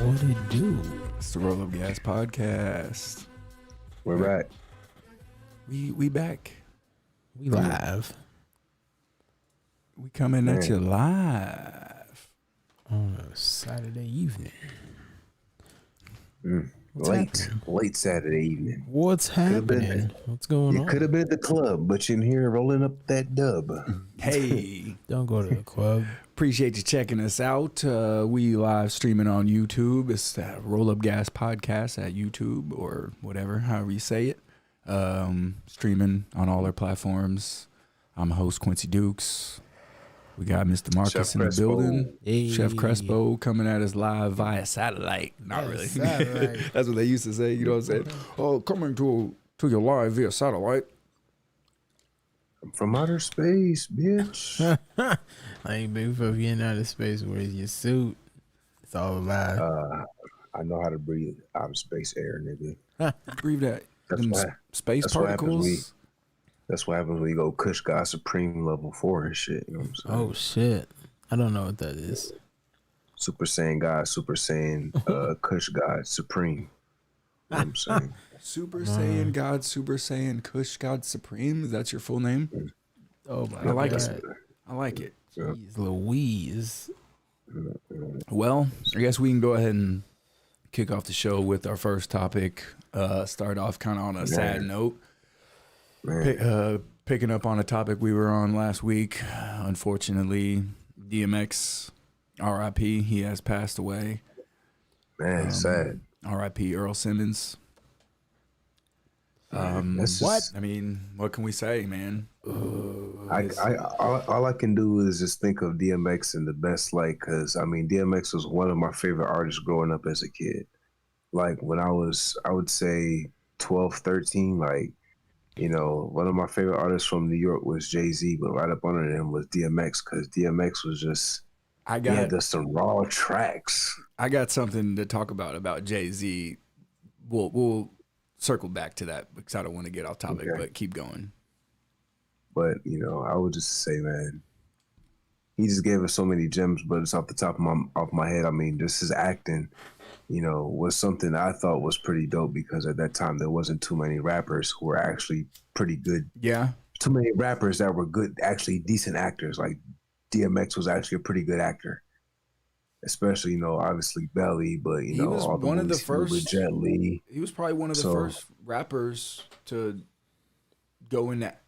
It's the Roll Up Gas podcast. We're back. We back. We live. We coming at you live on a Saturday evening. Late Saturday evening. What's happening? What's going on? You could have been at the club, but you're in here rolling up that dub. Hey. Don't go to the club. Appreciate you checking us out. We live streaming on YouTube. It's the Roll Up Gas podcast at YouTube or whatever, however you say it. Streaming on all our platforms. I'm host Quincy Dukes. We got Mr. Marcus Chef in the Crespo. building. Hey. Chef Crespo coming at us live via satellite. Not really. Satellite. That's what they used to say. You know what I'm saying? Oh, coming to you live via satellite. I'm from outer space, bitch. I ain't big for getting out of space. Where's your suit? It's all a lie. I know how to breathe outer space air, nigga. Breathe that. That's Them why- space that's what particles. That's what happens when you go Kush God Supreme level 4 and shit. You know what I'm saying? Oh shit! I don't know what that is. Super Saiyan God, Super Saiyan Kush God Supreme. You know what I'm saying? Super Saiyan God, Super Saiyan Kush God Supreme. Is that your full name? Oh my I like god! it. I like it. Jeez Louise. Well, I guess we can go ahead and kick off the show with our first topic. Start off kind of on a sad note. Picking up on a topic we were on last week. Unfortunately, DMX, R.I.P. He has passed away. Man, sad. R.I.P. Earl Simmons. That's What? just- I mean, what can we say, man? all I can do is just think of DMX in the best light, because I mean DMX was one of my favorite artists growing up as a kid. Like when I would say 12, 13, like, you know, one of my favorite artists from New York was Jay-Z, but right up under him was DMX, because DMX was just he had just some raw tracks. I got something to talk about Jay-Z. We'll circle back to that because I don't want to get off topic, Okay. but keep going. But you know, I would just say, man, he just gave us so many gems. But it's off the top of my head. I mean, just his acting, you know, was something I thought was pretty dope, because at that time there wasn't too many rappers who were actually pretty good. Yeah. Too many rappers that were good, actually decent actors. Like DMX was actually a pretty good actor, especially, you know, obviously Belly, but you He know, was all the one of the movies he did with first- Jet Li. He was probably one of the first rappers to go in that.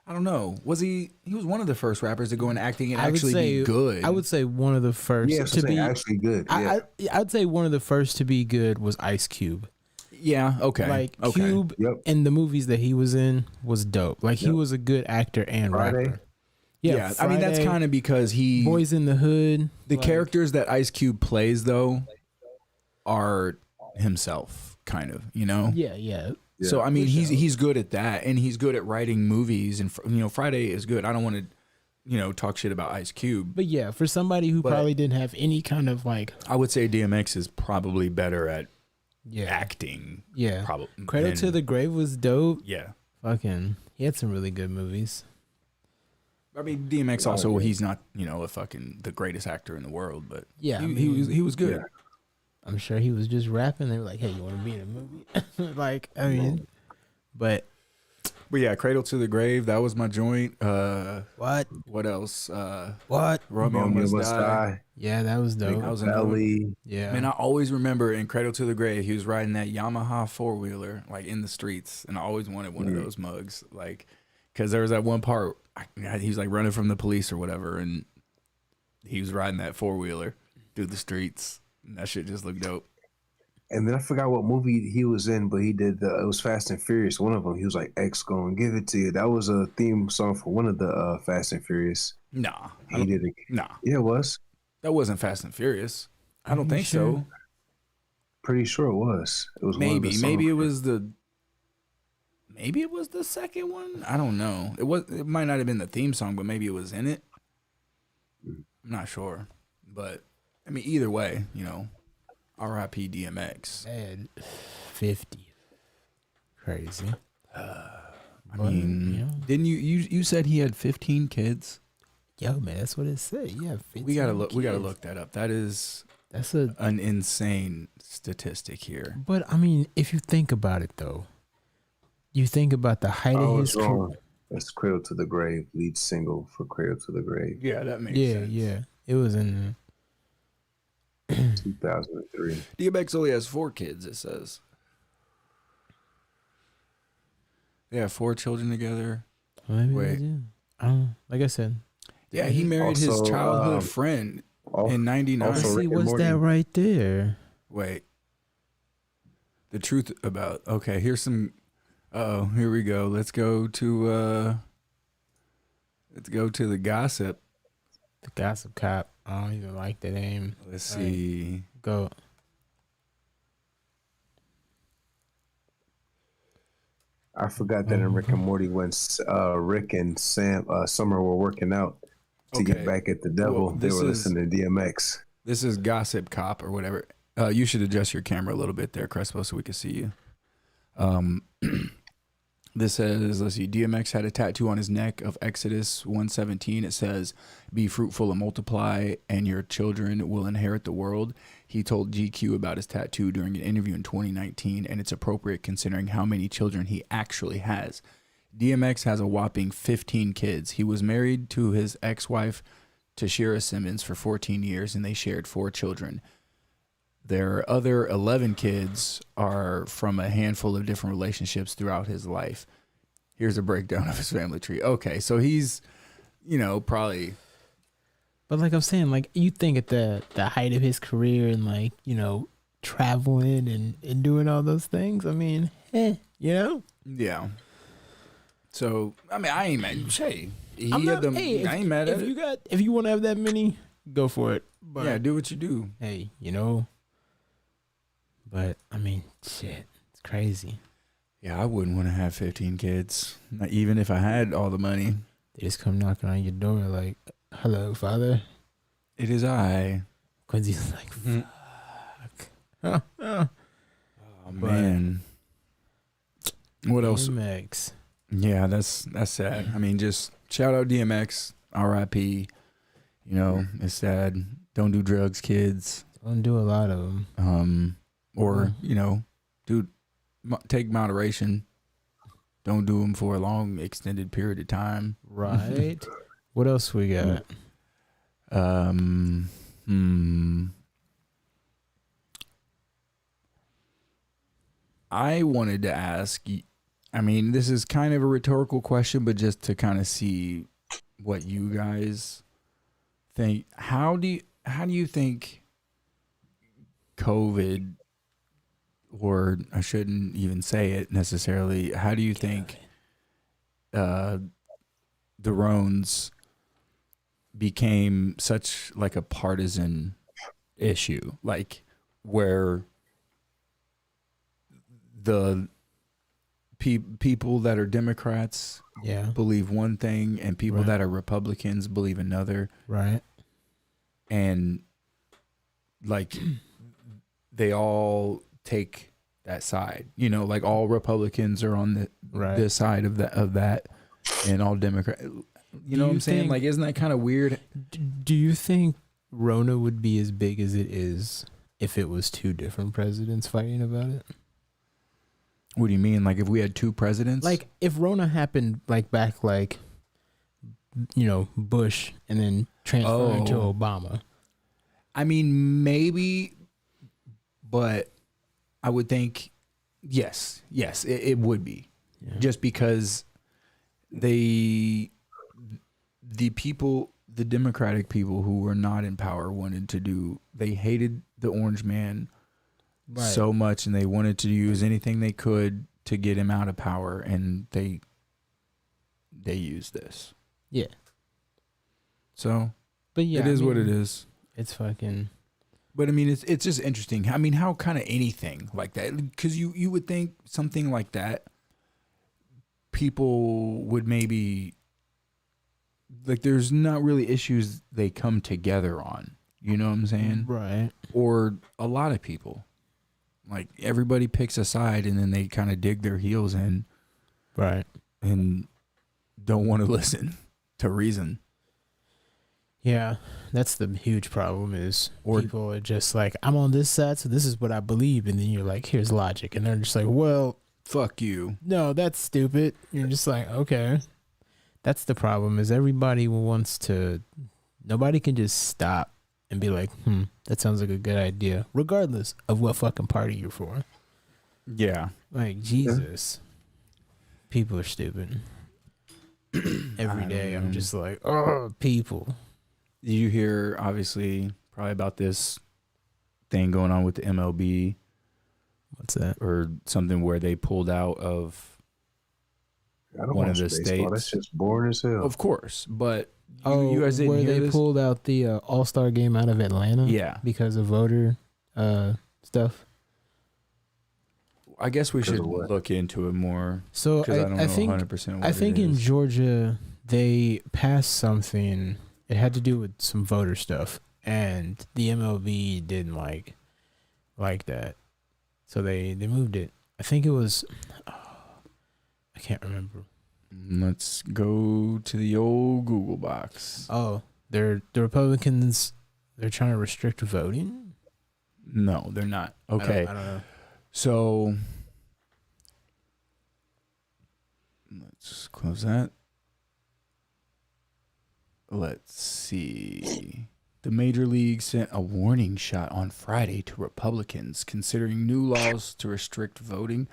I don't know. Was he? He was one of the first rappers to go in acting and actually be good. I would say one of the first Yeah, to be actually good. Yeah. I'd say one of the first to be good was Ice Cube. Yeah. Okay. Like okay. Cube in the movies that he was in was dope. Like he was a good actor and Friday? rapper. Yeah. I mean, that's kind of because he. Boys in the Hood. The like, characters that Ice Cube plays though are himself, kind of. You know. Yeah, yeah. So I mean, he's good at that, and he's good at writing movies, and you know, Friday is good. I don't want to, you know, talk shit about Ice Cube, But yeah, for somebody who probably didn't have any kind of like I would say DMX is probably better at yeah, acting. yeah. Probably. Cradle to the Grave was dope. Yeah. Fucking, he had some really good movies. I mean, DMX also, he's not, you know, the greatest actor in the world, but Yeah, he was good. Yeah. I'm sure he was just rapping. They were like, "Hey, you want to be in a movie?" Like, I mean, but yeah, Cradle to the Grave, that was my joint. what Else? what? Romeo Must Die. Yeah, that was dope. That was another one. Belly. Yeah, Man, I always remember in Cradle to the Grave, he was riding that Yamaha 4-wheeler like in the streets, and I always wanted one of those mugs. Like, Because there was that one part, he was like running from the police or whatever, and he was riding that 4-wheeler through the streets. And that shit just looked dope. And then I forgot what movie he was in, but he did it was Fast and Furious. One of them, he was like, X gonna give it to you. That was a theme song for one of the Fast and Furious. Nah. He did it. Nah. Yeah, it was. That wasn't Fast and Furious. I don't think sure? so. Pretty sure it was. It was one of the songs. Maybe it was the second one. I don't know. It might not have been the theme song, but maybe it was in it. I'm not sure. But I mean, either way, you know, R.I.P. DMX. Man, 50. Crazy. I mean, didn't you said he had 15 kids? Yo, man, that's what it said. Yeah, 15 We gotta look. kids. We gotta look that up. That's an insane statistic here. But I mean, if you think about it, though, you think about the height of his career. That's Cradle to the Grave, lead single for Cradle to the Grave. Yeah, that makes sense. Yeah. It was in 2003. DMX only has 4 kids. It says. They have 4 children together. Maybe Wait. I don't know. Like I said. Yeah, he married his Also, childhood friend in '99. also See, Rick and what's Morty. that right there? Wait. The truth about here's some here we go. Let's go to the gossip. The Gossip Cop. I don't even like the name. Let's see. Go. I forgot that in Rick and Morty when Rick and Summer were working out to get back at the devil, they were listening to DMX. This is Gossip Cop or whatever. You should adjust your camera a little bit there, Crespo, so we can see you. This says, let's see, DMX had a tattoo on his neck of Exodus 1:17. It says, "Be fruitful and multiply, and your children will inherit the world." He told GQ about his tattoo during an interview in 2019, and it's appropriate considering how many children he actually has. DMX has a whopping 15 kids. He was married to his ex-wife, Tashira Simmons, for 14 years, and they shared 4 children. Their other 11 kids are from a handful of different relationships throughout his life. Here's a breakdown of his family tree. Okay, so he's, probably... But like I'm saying, like you think at the height of his career and like, traveling and doing all those things, I mean, Yeah. So, I mean, I ain't mad. Hey, I ain't mad at it. If you want to have that many, go for it. But, yeah, do what you do. Hey, But I mean, shit, it's crazy. Yeah, I wouldn't want to have 15 kids, not even if I had all the money. They just come knocking on your door like, "Hello, father." It is I. Quincy's like, "Fuck." Oh man. What else? DMX. Yeah, that's sad. I mean, just shout out DMX, R.I.P. It's sad. Don't do drugs, kids. Don't do a lot of them. Or dude, take moderation. Don't do them for a long, extended period of time. Right. What else we got? I wanted to ask. I mean, this is kind of a rhetorical question, but just to kind of see what you guys think. How do you think COVID, or I shouldn't even say it necessarily, how do you think the Rones became such like a partisan issue, like where the people that are Democrats believe one thing and people that are Republicans believe another, right? And like they all take that side, like all Republicans are on this side of that, and all Democrat. You know what I'm saying? Like, isn't that kind of weird? Do you think Rona would be as big as it is if it was 2 different presidents fighting about it? What do you mean? Like if we had 2 presidents? Like if Rona happened back Bush and then transferring to Obama. I mean, maybe, but I would think yes, it would be. Yeah. Just because the people, the Democratic people who were not in power they hated the orange man so much, and they wanted to use anything they could to get him out of power, and they used this. Yeah. So, but yeah, it is what it is. It's fucking. But I mean, it's just interesting. I mean, how kind of anything like that? Because you would think something like that, people would maybe like. There's not really issues they come together on. You know what I'm saying? Right. Or a lot of people, like everybody picks a side and then they kind of dig their heels in, right, and don't want to listen to reason. Yeah, that's the huge problem is people are just like, I'm on this side, so this is what I believe. And then you're like, here's logic. And they're just like, well, fuck you. No, that's stupid. You're just like, okay. That's the problem is everybody wants to, nobody can just stop and be like, that sounds like a good idea, regardless of what fucking party you're for. Yeah. Like, Jesus. People are stupid. Every day I'm just like, oh, people. You hear, obviously, probably about this thing going on with the MLB. What's that? Or something where they pulled out of one of the states. That's just boring as hell. Of course, but you guys didn't hear where they this? pulled out the All-Star game out of Atlanta? Yeah. Because of voter stuff? I guess we should look into it more. So I don't know 100% what I think it is. in Georgia, they passed something. It had to do with some voter stuff, and the MLB didn't like that, so they moved it. I think it was, I can't remember. Let's go to the old Google box. Oh, the Republicans. They're trying to restrict voting. No, they're not. Okay, I don't know. So let's close that. Let's see. The Major League sent a warning shot on Friday to Republicans considering new laws to restrict voting,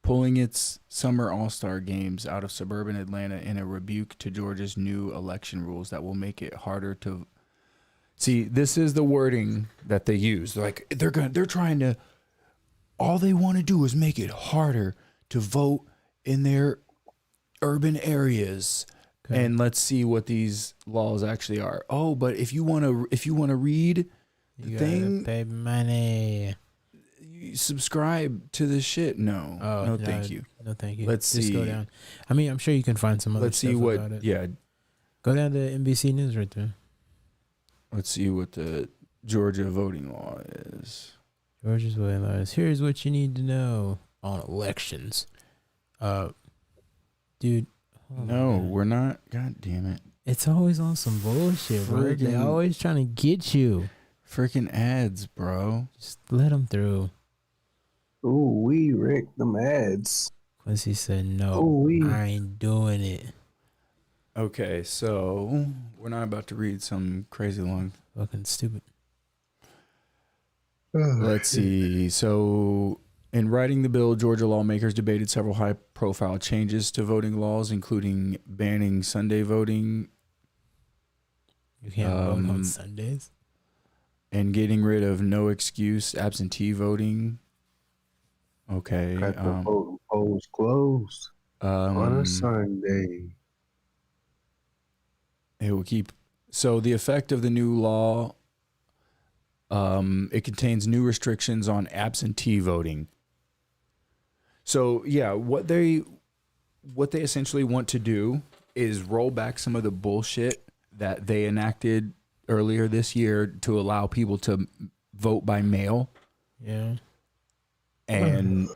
pulling its summer All-Star games out of suburban Atlanta in a rebuke to Georgia's new election rules that will make it harder to see. This is the wording that they use. Like they're trying to. All they want to do is make it harder to vote in their urban areas. Okay. And let's see what these laws actually are. Oh, but if you want to read the thing, pay money. You subscribe to this shit. No, thank you. No, thank you. Let's just see. go down. I mean, I'm sure you can find some other. Let's see stuff what. About it. Yeah. Go down to NBC News right there. Let's see what the Georgia voting law is. Georgia's voting law is. Here's what you need to know on elections. Dude. Oh, no, we're not. God damn it. It's always on some bullshit, bro. They're always trying to get you. Freaking ads, bro. Just let them through. Ooh, we Rick them ads. Quincy said, no, I ain't doing it. Okay, so we're not about to read some crazy long. Fucking stupid. Let's see. So, in writing the bill, Georgia lawmakers debated several high-profile changes to voting laws, including banning Sunday voting. You can't vote on Sundays? And getting rid of no-excuse absentee voting. Okay. Got the voting polls closed on a Sunday. It will keep... So, the effect of the new law... it contains new restrictions on absentee voting. So yeah, what they essentially want to do is roll back some of the bullshit that they enacted earlier this year to allow people to vote by mail. Yeah. And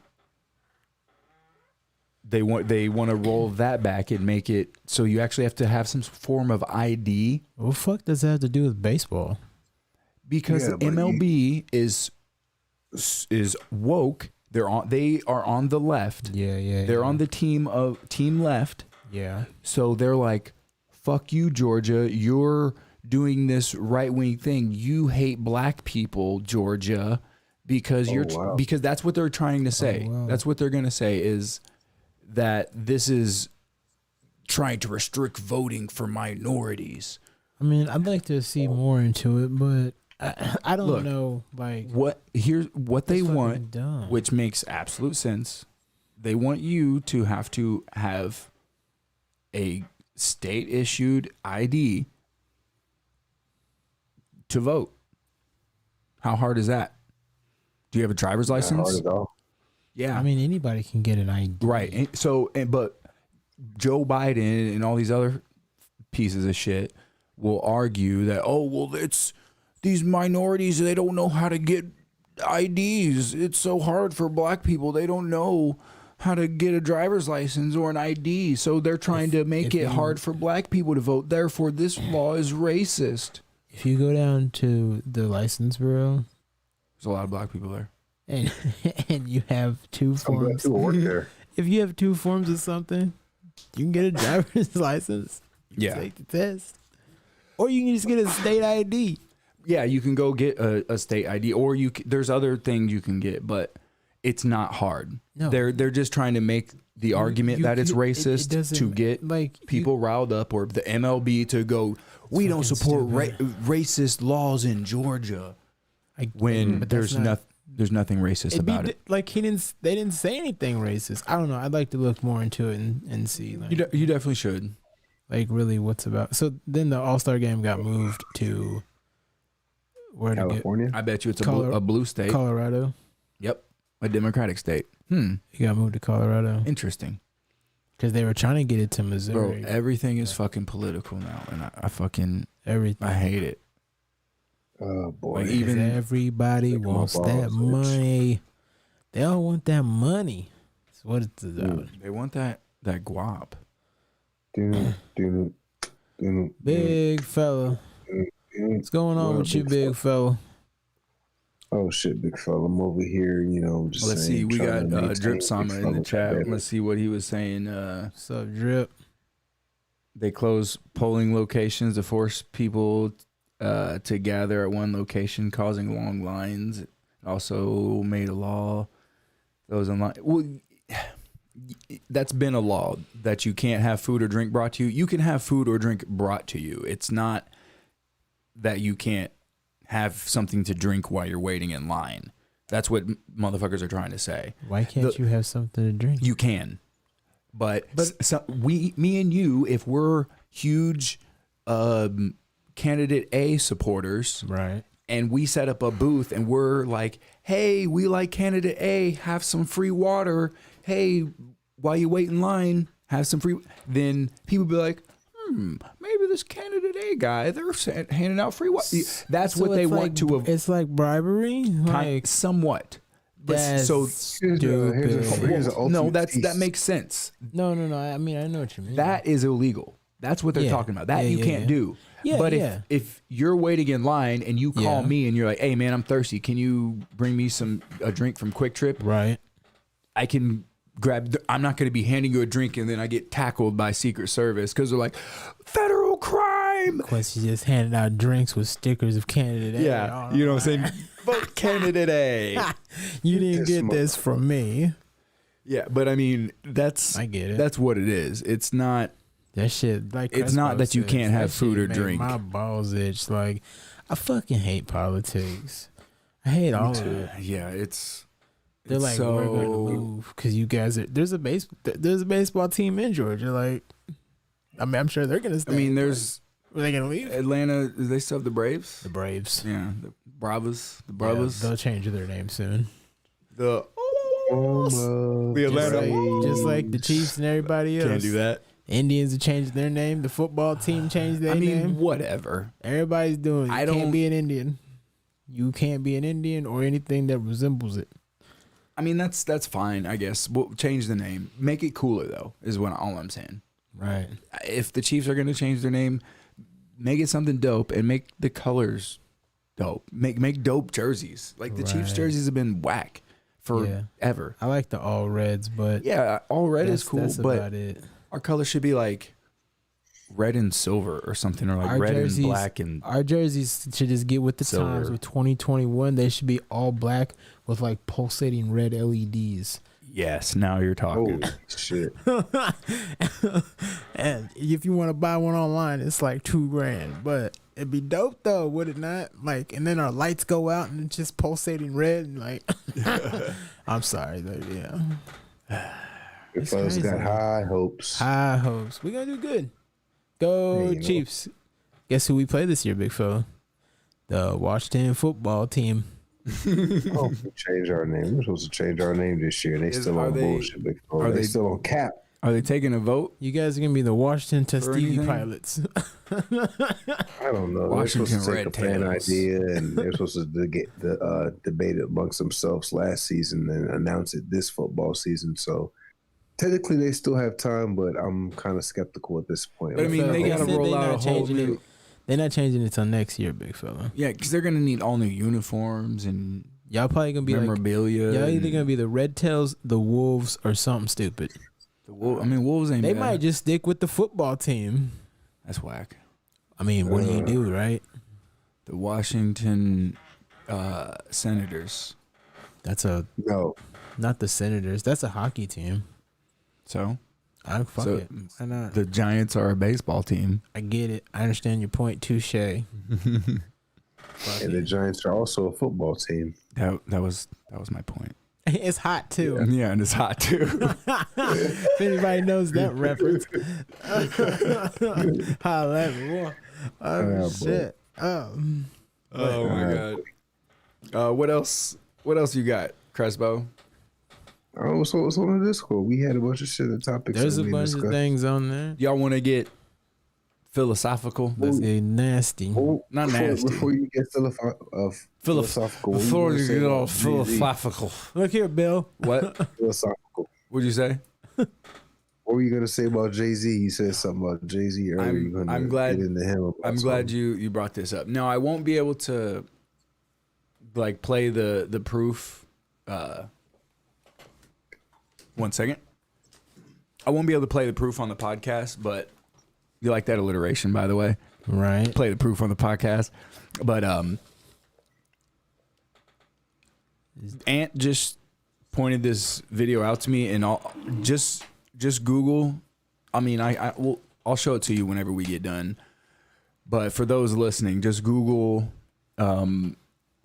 they want to roll that back and make it so you actually have to have some form of ID. What the fuck does that have to do with baseball? Because the MLB is woke. They are on the left. Yeah. They're on the team left. Yeah. So they're like, fuck you, Georgia. You're doing this right-wing thing. You hate black people, Georgia, because because that's what they're trying to say. Oh, wow. That's what they're going to say is that this is trying to restrict voting for minorities. I mean, I'd like to see more into it, but I don't Look, know. Like, Here's what they it's want, fucking dumb. which makes absolute sense. They want you to have a state issued ID to vote. How hard is that? Do you have a driver's license? Not hard at all. Yeah. I mean, anybody can get an ID. Right. But Joe Biden and all these other pieces of shit will argue that, oh, well, it's these minorities, they don't know how to get IDs. It's so hard for black people. They don't know how to get a driver's license or an ID. So they're trying to make it hard for black people to vote. Therefore, this law is racist. If you go down to the license bureau, There's a lot of black people there. and you have two I'm glad forms, to work there. if you have two forms of something, you can get a driver's license. You can take the test, or you can just get a state ID. Yeah, you can go get a state ID, or there's other things you can get, but it's not hard. No. They're just trying to make the argument that it's racist doesn't- to get like people riled up, or the MLB to go, we don't fucking support stupid. racist laws in Georgia, when but there's that's there's nothing racist about it. Like they didn't say anything racist. I don't know. I'd like to look more into it and see. Like, You definitely should. like really what's about. So then the All-Star game got moved to where to California. I bet you it's Color- a blue state. Colorado. Yep, a Democratic state. It got moved to Colorado Interesting. because they were trying to get it to Bro, Missouri. everything is fucking political now, and Everything. I hate it. Oh boy. Like, 'Cause even everybody Lick my wants balls, that bitch. money. They all want that money. That's what it's about. they want that guap. Dude. Big fella. What's going on with you, big fella? Oh shit, big fella. I'm over here, just Let's see. saying, We trying got to maintain Drip big Sama in the fella chat. better. Let's see what he was saying. What's up, Drip? They closed polling locations to force people to gather at one location, causing long lines. Also made a law. Those online. Well, that's been a law that you can't have food or drink brought to you. You can have food or drink brought to you. It's not that you can't have something to drink while you're waiting in line. That's what motherfuckers are trying to say. Why can't you have something to drink? You can, but me and you, if we're huge candidate A supporters, Right. and we set up a booth and we're like, hey, we like candidate A, have some free water. Hey, while you wait in line, have some free. Then people be like, maybe this candidate A guy, they're handing out free water. That's So what they it's want like, to avoid. It's like bribery. Like Somewhat. But that's so Here's a stupid. no, ultimate that makes sense. No. I mean, I know what you mean. That is illegal. That's what they're Yeah. talking about. That Yeah, you yeah, can't yeah. do. Yeah, but yeah. if you're waiting in line and you call Yeah. me and you're like, hey man, I'm thirsty. Can you bring me a drink from Quick Trip? Right. I can grab. I'm not going to be handing you a drink and then I get tackled by Secret Service because they're like, federal crime. Quincy just handed out drinks with stickers of candidate A. Yeah, you know what I'm saying? Vote candidate A. You didn't get this from me. Yeah, but I mean, I get it. That's what it is. It's not. That shit, like It's not that you can't have food or drink. My balls itch. Like, I fucking hate politics. I hate all of it. Yeah, it's. They're it's like, so, we're gonna move because you guys are. There's a baseball team in Georgia. Like, I mean, I'm sure they're gonna stay. I mean, there's Are they gonna leave? Atlanta. Do they still have the Braves? The Braves. Yeah, the Bravos. The Yeah, Bravos. they'll change their name soon. The Atlanta. Just like the Chiefs and everybody else. Can't do that. Indians have changed their name. The football team changed their I mean, name. whatever. Everybody's doing it. I You don't- can't be an Indian. You can't be an Indian or anything that resembles it. I mean, that's fine, I guess. We'll change the name. Make it cooler though, is all I'm saying. Right. If the Chiefs are going to change their name, make it something dope and make the colors dope. Make dope jerseys. Like the Chiefs Right. jerseys have been whack forever. I like the all reds, but Yeah, all red is cool, that's but about it. our colors should be like red and silver or something, or like Our red jerseys- and black and Our jerseys should just get with the Silver. times. With 2021, they should be all black with like pulsating red LEDs. Yes, now you're talking. Holy shit. And if you want to buy one online, it's like $2,000. But it'd be dope though, would it not? Like, and then our lights go out and it's just pulsating red. And like, I'm sorry, though, yeah. The fellas got high hopes. High hopes. We gonna do good. Go Hey, Chiefs. Guess who we play this year, big fella? The Washington football team. Oh, we changed our name. We're supposed to change our name this year. They still on bullshit. Big fella. Are they they still on cap? Are they taking a vote? You guys are gonna be the Washington Tuskegee anything? pilots. I don't know. Washington they're supposed to take a fan Red Tails. idea, and they're supposed to get the debate it amongst themselves last season and announce it this football season. So technically, they still have time, but I'm kind of skeptical at this point. But I mean, they gotta roll out a whole new. They're not changing it till next year, big fella. Yeah, because they're gonna need all new uniforms and Y'all probably gonna be memorabilia. like, y'all either gonna be the Red Tails, the Wolves, or something stupid. I mean, Wolves ain't. They bad. might just stick with the football team. That's whack. I mean, what do you do, right? The Washington Senators. That's No, not the Senators. That's a hockey team. So Fuck So, it. Why not? the Giants are a baseball team. I get it. I understand your point. Touche. and the Giants are also a football team. That was my point. It's hot too. Yeah, and it's hot too. If anybody knows that reference, holla at me. Oh shit. Oh my god. What else? What else you got, Crespo? Oh, so what's on the Discord? We had a bunch of shit and topics. There's that a we bunch of discussed. things on there. Y'all want to get philosophical? Let's get nasty. Oh, Not nasty. Before you get philosophical, what Before you you gonna get say all about Jay-Z? philosophical. Look here, Bill. What? Philosophical. What'd you say? What were you gonna say about Jay-Z? You said something about Jay-Z earlier. I'm glad. Get into him about I'm glad you brought this up. No, I won't be able to like play the proof. 1 second. I won't be able to play the proof on the podcast, but you like that alliteration, by the way. Right. Play the proof on the podcast, but Ant just pointed this video out to me, and I'll just Google. I mean, I'll show it to you whenever we get done. But for those listening, just Google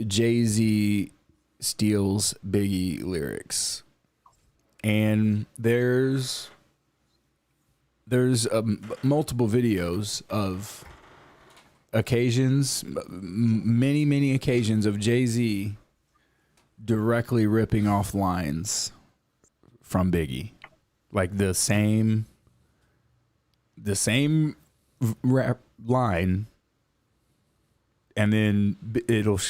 Jay-Z steals Biggie lyrics, and there's multiple videos of occasions, many occasions of Jay-Z directly ripping off lines from Biggie, like the same rap line, and then it'll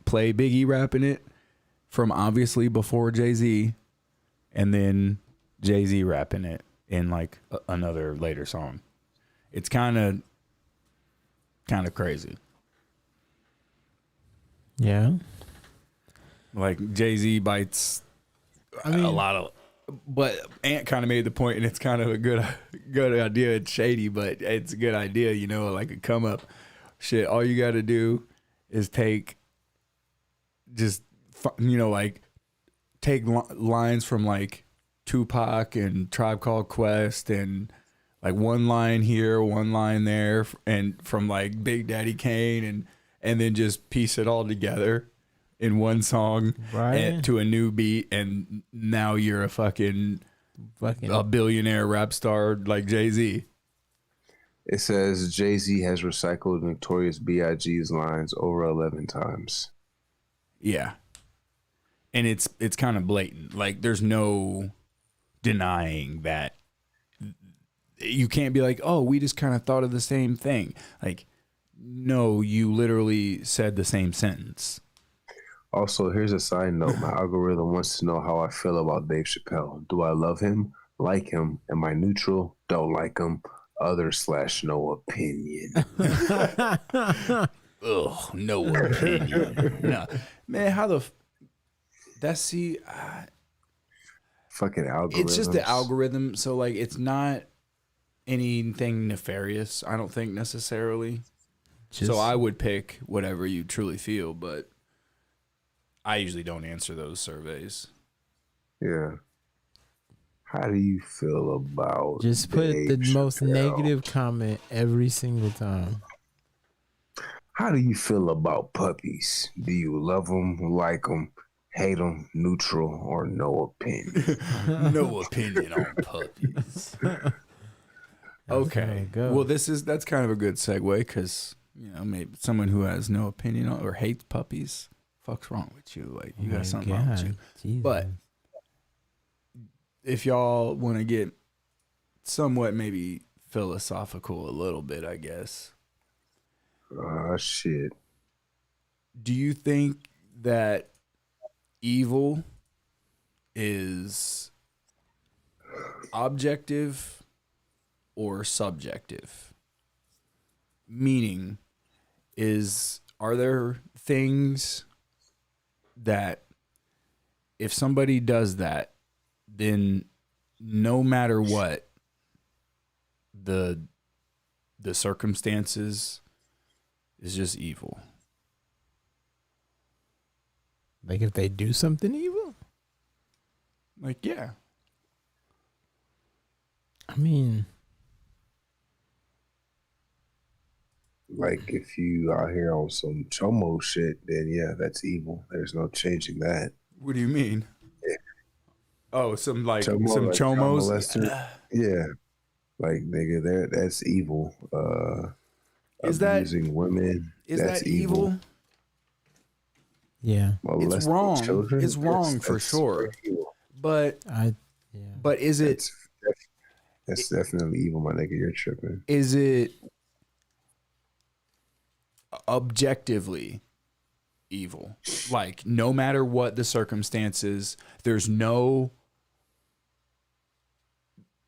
play Biggie rapping it from obviously before Jay-Z, and then Jay-Z rapping it in like another later song. It's kind of crazy. Yeah. Like Jay-Z bites a lot of, but Ant kind of made the point, and it's kind of a good idea. It's shady, but it's a good idea, you know, like a come up. Shit, all you got to do is take lines from like Tupac and Tribe Called Quest, and like one line here, one line there, and from like Big Daddy Kane, and then just piece it all together in one song, Right. to a new beat, and now you're a fucking a billionaire rap star like Jay-Z. It says Jay-Z has recycled Notorious B.I.G.'s lines over 11 times. Yeah. And it's kind of blatant. Like there's no denying that. You can't be like, "Oh, we just kind of thought of the same thing." Like, no, you literally said the same sentence. Also, here's a side note. My algorithm wants to know how I feel about Dave Chappelle. Do I love him? Like him? Am I neutral? Don't like him? Other/no opinion. Ugh, no opinion. No. Man, how the Fucking algorithms. it's just the algorithm, so like it's not anything nefarious, I don't think necessarily. So I would pick whatever you truly feel, but I usually don't answer those surveys. Yeah. How do you feel about Just put the Dave most Chappelle? negative comment every single time. How do you feel about puppies? Do you love them, like them, hate them, neutral, or no opinion? No opinion on puppies. Okay. Well, that's kind of a good segue because maybe someone who has no opinion on or hates puppies, fuck's wrong with you? Like you got something wrong with you. Jesus. But if y'all want to get somewhat maybe philosophical a little bit, I guess. Shit. Do you think that evil is objective or subjective? Meaning, are there things that if somebody does that, then no matter what the circumstances is just evil? Like if they do something evil? Like, yeah. I mean, like if you out here on some chomo shit, then yeah, that's evil. There's no changing that. What do you mean? Yeah. Oh, some chomos. Yeah. Like nigga, that's evil. Is abusing women. That's that evil? Yeah. It's wrong. Children, it's wrong for sure. But But is it? That's definitely evil, my nigga. You're tripping. Is it objectively evil? Like no matter what the circumstances, there's no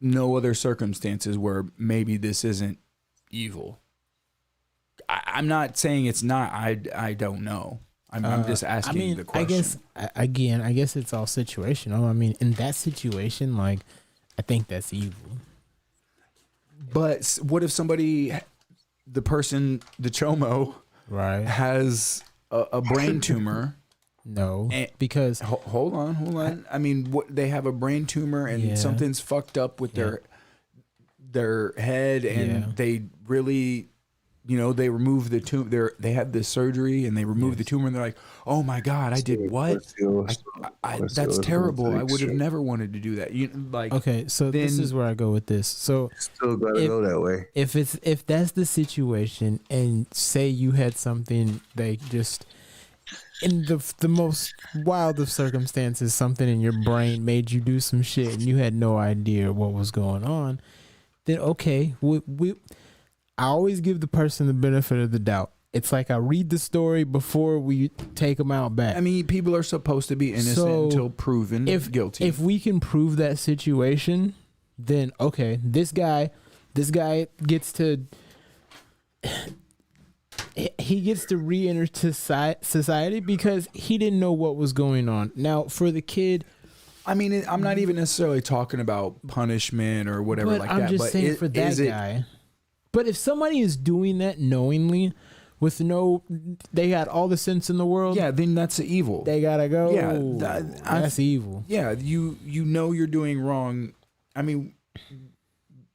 other circumstances where maybe this isn't evil. I'm not saying it's not. I don't know. I'm just asking the question. I guess it's all situational. I mean, in that situation, like, I think that's evil. But what if somebody, the chomo, right, has a brain tumor? No, because hold on. I mean, they have a brain tumor and something's fucked up with their head, and they really. They remove the tumor. They had this surgery and they removed the tumor, and they're like, "Oh my God, I did what? That's terrible. I would have never wanted to do that." Okay, so this is where I go with this. So still gotta go that way. If that's the situation, and say you had something like just in the most wild of circumstances, something in your brain made you do some shit, and you had no idea what was going on, then okay, I always give the person the benefit of the doubt. It's like I read the story before we take them out back. I mean, people are supposed to be innocent until proven guilty. If we can prove that situation, then okay, this guy gets to re-enter society because he didn't know what was going on. Now, for the kid, I mean, I'm not even necessarily talking about punishment or whatever like that. I'm just saying for that guy. But if somebody is doing that knowingly, they got all the sense in the world. Yeah, then that's evil. They gotta go. Yeah, that's evil. Yeah, you know you're doing wrong. I mean,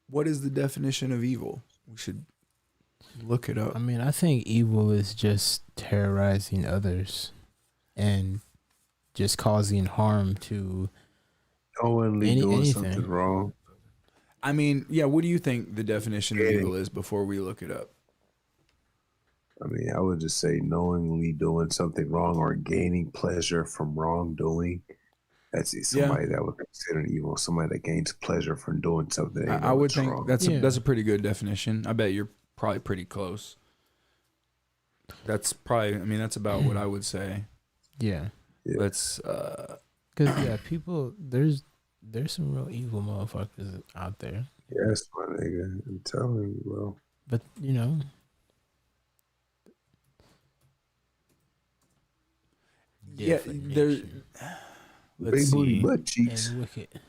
what is the definition of evil? We should look it up. I mean, I think evil is just terrorizing others and just causing harm to knowingly doing something wrong. I mean, yeah, what do you think the definition of evil is before we look it up? I mean, I would just say knowingly doing something wrong or gaining pleasure from wrongdoing. That's somebody that would consider evil. Somebody that gains pleasure from doing something. I would think wrong. That's a pretty good definition. I bet you're probably pretty close. That's that's about what I would say. Yeah. Let's because people there's some real evil motherfuckers out there. Yes, my nigga. I'm telling you, bro. But, let's see. Butt cheeks.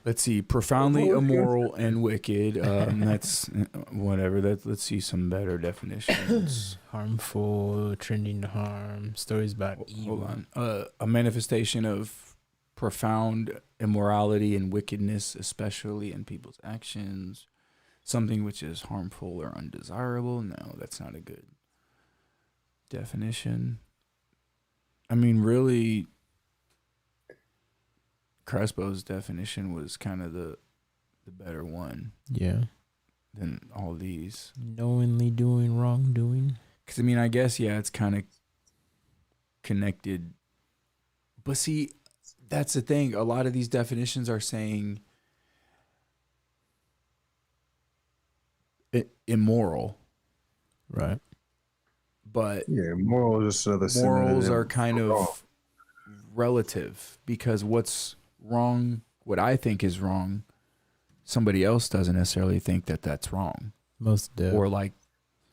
Let's see. Profoundly immoral and wicked. That's whatever. Let's see some better definitions. Harmful, trending to harm, stories about evil. Hold on. A manifestation of profound immorality and wickedness, especially in people's actions, something which is harmful or undesirable. No, that's not a good definition. I mean, really, Crespo's definition was kind of the better one. Yeah. Than all these. Knowingly doing wrongdoing. Because, I mean, I guess, yeah, it's kind of connected. But see, that's the thing. A lot of these definitions are saying immoral. Right. But yeah, moral is just another morals are kind of relative, because what's wrong, what I think is wrong, somebody else doesn't necessarily think that that's wrong. Most definitely. Or like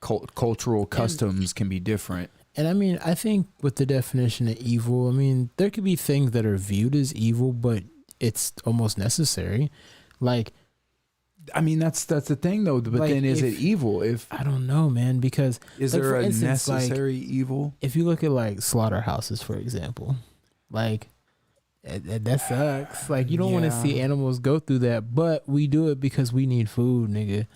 cultural customs can be different. And I mean, I think with the definition of evil, I mean, there could be things that are viewed as evil, but it's almost necessary. Like, I mean, that's the thing though. But like, then is it evil? If I don't know, man, because is like, there a instance, necessary evil? If you look at like slaughterhouses, for example, like that sucks. Like, you don't want to see animals go through that, but we do it because we need food, nigga.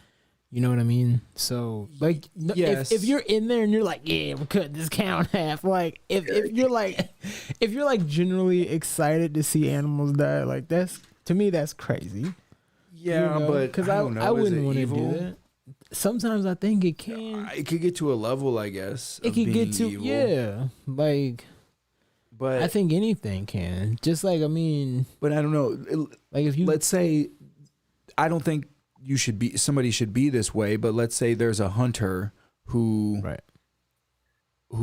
You know what I mean? So, like, yes. if you're in there and you're like, yeah, we're cutting this cow in half. Like, if you're like generally excited to see animals die, like, that's, to me, that's crazy. Yeah, you know? But because I wouldn't want to do that. Sometimes I think it can. It could get to a level, I guess. It could get to evil. Like. But I think anything can. Just like, I mean, but I don't know. Like, if you, let's say, I don't think somebody should be this way, but let's say there's a hunter who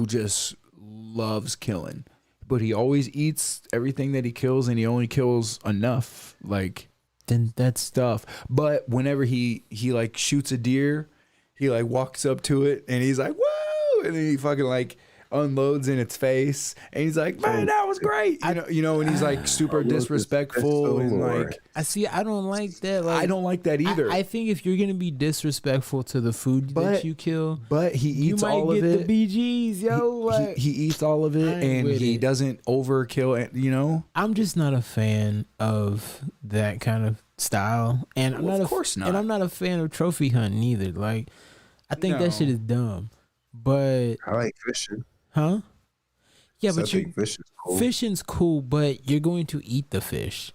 just loves killing, but he always eats everything that he kills, and he only kills enough. Like, then that's stuff. But whenever he like shoots a deer, he like walks up to it and he's like, whoa, and then he fucking like unloads in its face, and he's like, man, that was great. You know, and he's like super disrespectful, and like, I don't like that. Like, I don't like that either. I think if you're gonna be disrespectful to the food that you kill, but he eats all of it. You might get the BGs, yo. He eats all of it, and he doesn't overkill it. You know, I'm just not a fan of that kind of style, and I'm not. Of course not. And I'm not a fan of trophy hunting either. Like, I think that shit is dumb. But I like fishing. Huh? Yeah, but fishing's cool, but you're going to eat the fish.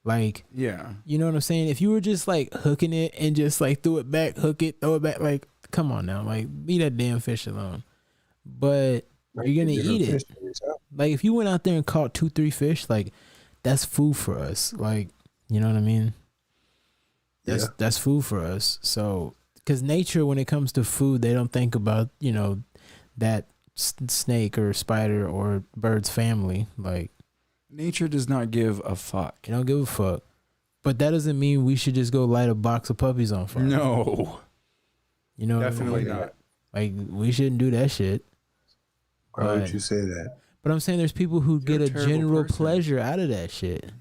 Like, yeah. You know what I'm saying? If you were just like hooking it and just like throw it back, hook it, throw it back, like, come on now, like, leave that damn fish alone. But you're gonna eat it. Like, if you went out there and caught 2-3 fish, like, that's food for us. Like, you know what I mean? That's food for us. So, because nature, when it comes to food, they don't think about, you know, that snake or spider or bird's family. Like, nature does not give a fuck. You don't give a fuck. But that doesn't mean we should just go light a box of puppies on fire. No. You know, definitely not. Like, we shouldn't do that shit. Why would you say that? But I'm saying there's people who get a general pleasure out of that shit.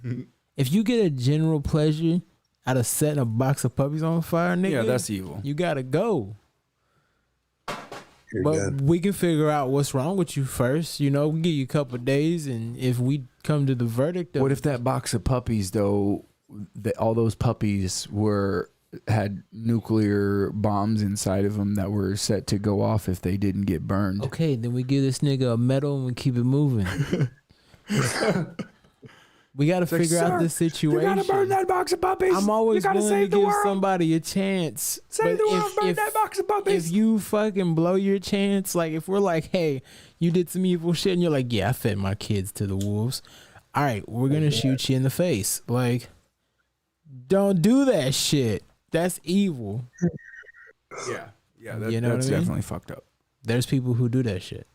If you get a general pleasure out of setting a box of puppies on fire, nigga, yeah, that's evil. You gotta go. But we can figure out what's wrong with you first. You know, we give you a couple of days, and if we come to the verdict of, what if that box of puppies, though, all those puppies had nuclear bombs inside of them that were set to go off if they didn't get burned? Okay, then we give this nigga a medal and we keep it moving. We got to figure out this situation. You got to burn that box of puppies. I'm always willing to give somebody a chance. Save the world, burn that box of puppies. If you fucking blow your chance, like if we're like, hey, you did some evil shit, and you're like, yeah, I fed my kids to the wolves. All right, we're going to shoot you in the face. Like, don't do that shit. That's evil. Yeah, that's definitely fucked up. There's people who do that shit.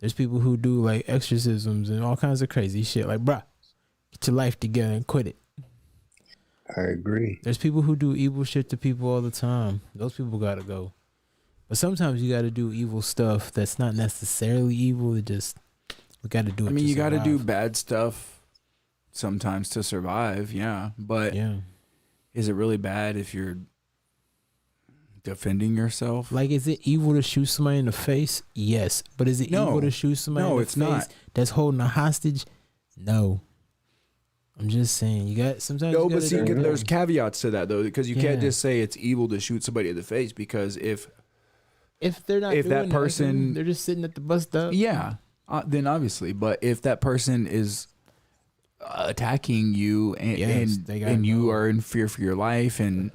There's people who do like exorcisms and all kinds of crazy shit. Like, bruh, get your life together and quit it. I agree. There's people who do evil shit to people all the time. Those people gotta go. But sometimes you gotta do evil stuff that's not necessarily evil. We gotta do it. I mean, you gotta do bad stuff sometimes to survive, yeah. But is it really bad if you're defending yourself? Like, is it evil to shoot somebody in the face? Yes. But is it evil to shoot somebody in the face? No, it's not. That's holding a hostage? No. I'm just saying, you got sometimes. No, you but gotta see, do there's both. caveats to that though, because you can't Yeah. just say it's evil to shoot somebody in the face, because if they're not if doing that person, nothing, they're just sitting at the bus stop. yeah, then obviously, but if that person is attacking you and Yes, they gotta you go. are in fear for your life, and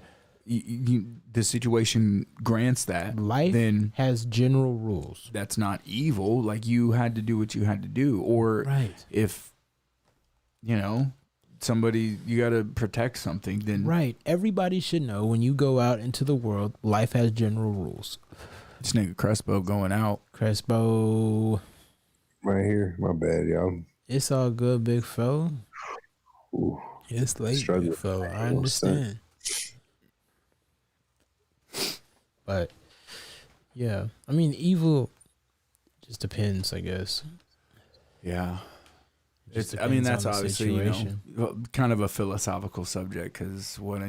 the situation grants that, Life then has general rules. that's not evil. Like, you had to do what you had to do. Or Right. if somebody, you got to protect something, then Right. Everybody should know when you go out into the world, life has general rules. this nigga Crespo going out. Crespo, Right here. My bad, y'all. it's all good, big fella. Ooh, It's late, struggling. big fella. I What's that? understand. But yeah, I mean, evil just depends, I guess. Yeah. Just I mean, depends that's on the obviously, situation. kind of a philosophical subject, because what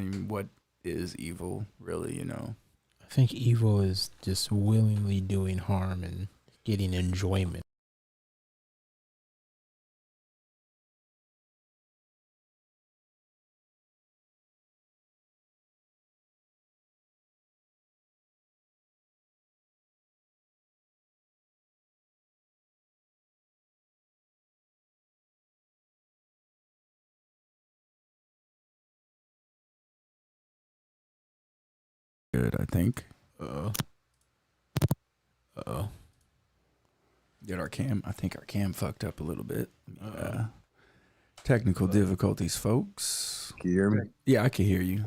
is evil, really, I think evil is just willingly doing harm and getting enjoyment. Good, I think. Uh oh. Get our cam. I think our cam fucked up a little bit. Technical difficulties, folks. Can you hear me? Yeah, I can hear you.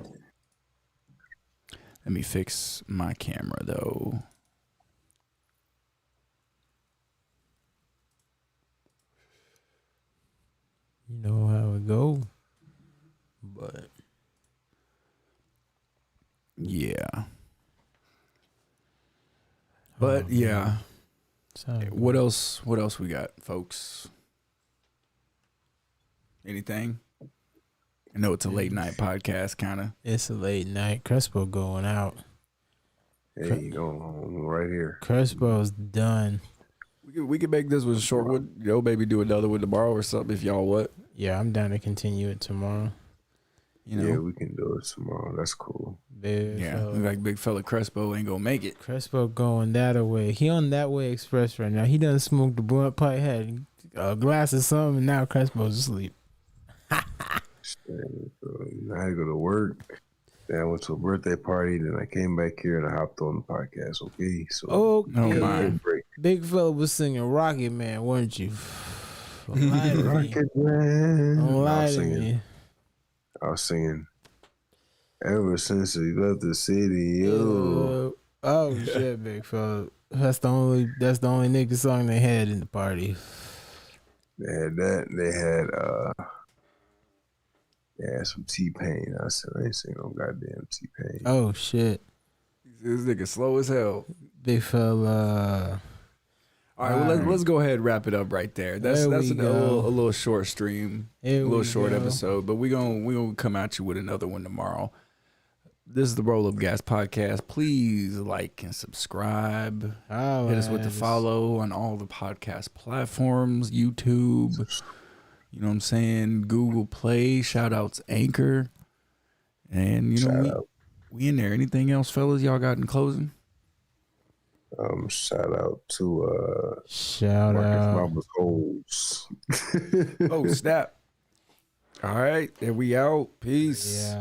Let me fix my camera, though. You know how it go. But Yeah. But oh, yeah. man. Sound What good. else? What else we got, folks? Anything? I know it's a late night podcast, kind of. It's a late night. Crespo going out. Hey, you go right here. Crespo's done. We could make this one a short one. Maybe do another one tomorrow or something, if y'all what. Yeah, I'm down to continue it tomorrow. Yeah, we can do it tomorrow. That's cool. Big Yeah, fella. look like big fella Crespo ain't gonna make it. Crespo going that away. He on that way express right now. He done smoked the blunt pipe, had a glass of something, and now Crespo's asleep. I had to go to work. Then I went to a birthday party. Then I came back here and I hopped on the podcast. Okay, so Okay. Oh, my. break. Big fella was singing Rocket Man, weren't you? Don't lie to me. Rocket Man. Don't I lie was to singing. me. I was singing. Ever since he left the city, yo. Oh shit, big fella. That's the only nigga song they had in the party. They had that. They had some T-Pain. I said, I ain't seen no goddamn T-Pain. Oh shit, This nigga slow as hell. big fella. All right, well, Alright. let's go ahead and wrap it up right there. That's There that's we a go. little short stream, Here a little we short go. episode, but we gonna come at you with another one tomorrow. This is the Roll Up Gas Podcast. Please like and subscribe. Oh, Hit us with the follow on all the podcast platforms, YouTube. You know what I'm saying? Google Play. Shout outs Anchor. And Shout out. we in there. Anything else, fellas? Y'all got in closing? Shout out to Shout Marcus out. Mama's holes. Oh, snap. All right. There we out. Peace. Yeah.